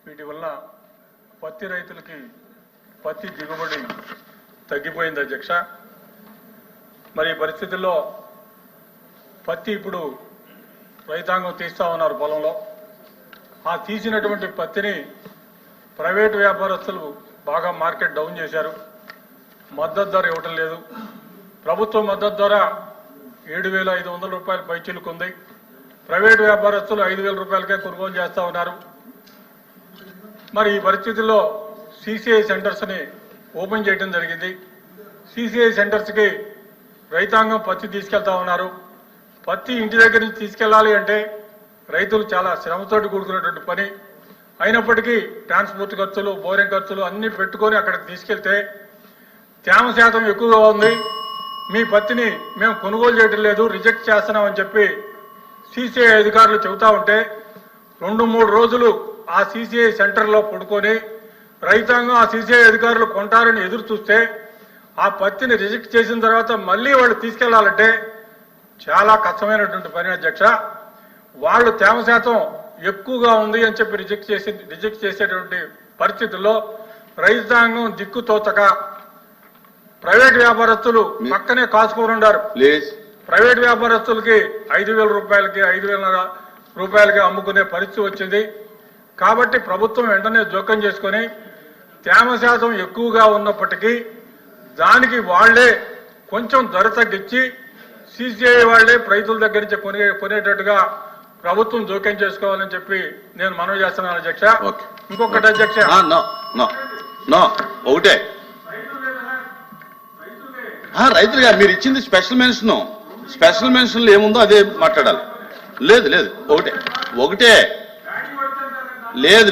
వీటి వల్ల పత్తి రైతులకి పత్తి దిగుబడి తగ్గిపోయింది అధ్యక్ష. మరి ఈ పరిస్థితుల్లో పత్తి ఇప్పుడు రైతాంగం తీస్తా ఉన్నారు పొలంలో. ఆ తీసినటువంటి పత్తిని ప్రైవేటు వ్యాపారస్తులు బాగా మార్కెట్ డౌన్ చేశారు. మద్దతు ధర ఇవ్వటం లేదు. ప్రభుత్వ మద్దతు ధర 7,500 రూపాయల పైచిలుకుంది. ప్రైవేటు వ్యాపారస్తులు 5,000 రూపాయలకే కొనుగోలు చేస్తూ ఉన్నారు. మరి ఈ పరిస్థితుల్లో సిసిఐ సెంటర్స్ని ఓపెన్ చేయడం జరిగింది. సిసిఐ సెంటర్స్కి రైతాంగం పత్తి తీసుకెళ్తా ఉన్నారు. పత్తి ఇంటి దగ్గర నుంచి తీసుకెళ్లాలి అంటే రైతులు చాలా శ్రమతోటి కూడుకున్నటువంటి పని. అయినప్పటికీ ట్రాన్స్పోర్ట్ ఖర్చులు, బోరింగ్ ఖర్చులు అన్ని పెట్టుకొని అక్కడికి తీసుకెళ్తే తేమ శాతం ఎక్కువగా ఉంది, మీ పత్తిని మేము కొనుగోలు చేయడం లేదు, రిజెక్ట్ చేస్తున్నామని చెప్పి సిసిఐ అధికారులు చెబుతా ఉంటే 2-3 రోజులు ఆ సిసిఐ సెంటర్లో పడుకొని రైతాంగం ఆ సిసిఐ అధికారులు కొంటారని ఎదురు చూస్తే ఆ పత్తిని రిజెక్ట్ చేసిన తర్వాత మళ్ళీ వాళ్ళు తీసుకెళ్లాలంటే చాలా కష్టమైనటువంటి పని అధ్యక్ష. వాళ్ళు తేమ శాతం ఎక్కువగా ఉంది అని చెప్పి రిజెక్ట్ చేసేటువంటి పరిస్థితుల్లో రైతాంగం దిక్కుతోచక ప్రైవేట్ వ్యాపారస్తులు పక్కనే కాసుకొని ఉన్నారు. ప్రైవేట్ వ్యాపారస్తులకి 5,000 రూపాయలకి 5,500 రూపాయలకి అమ్ముకునే పరిస్థితి వచ్చింది. కాబట్టి ప్రభుత్వం వెంటనే జోక్యం చేసుకొని తేమ శాతం ఎక్కువగా ఉన్నప్పటికీ దానికి వాళ్లే కొంచెం ధర తగ్గించి సిసిఐ వాళ్లే రైతుల దగ్గర నుంచి కొనేటట్టుగా ప్రభుత్వం జోక్యం చేసుకోవాలని చెప్పి నేను మనవి చేస్తున్నాను అధ్యక్ష. ఇంకొకటి అధ్యక్ష, ఒకటే రైతులుగా మీరు ఇచ్చింది స్పెషల్ మెన్షన్ ఏముందో అదే మాట్లాడాలి. లేదు లేదు ఒకటే లేదు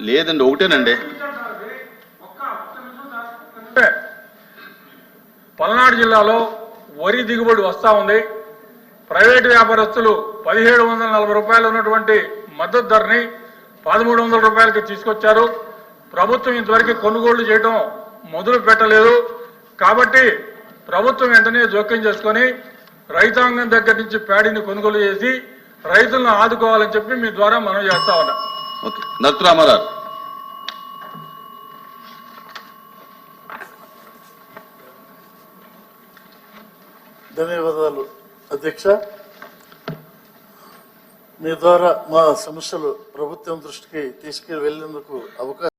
లేదండి ఒకటేనండి. పల్నాడు జిల్లాలో వరి దిగుబడి వస్తా ఉంది. ప్రైవేటు వ్యాపారస్తులు 1,740 రూపాయలు ఉన్నటువంటి మద్దతు ధరని 1,300 రూపాయలకి తీసుకొచ్చారు. ప్రభుత్వం ఇంతవరకు కొనుగోళ్లు చేయడం మొదలు పెట్టలేదు. కాబట్టి ప్రభుత్వం వెంటనే జోక్యం చేసుకొని రైతాంగం దగ్గర నుంచి ప్యాడీని కొనుగోలు చేసి రైతులను ఆదుకోవాలని చెప్పి మీ ద్వారా మనం చేస్తా ఉన్నాం. నత్రామారావు. ధన్యవాదాలు అధ్యక్ష. మీ ద్వారా మా సమస్యలు ప్రభుత్వం దృష్టికి తీసుకువెళ్లేందుకు అవకాశం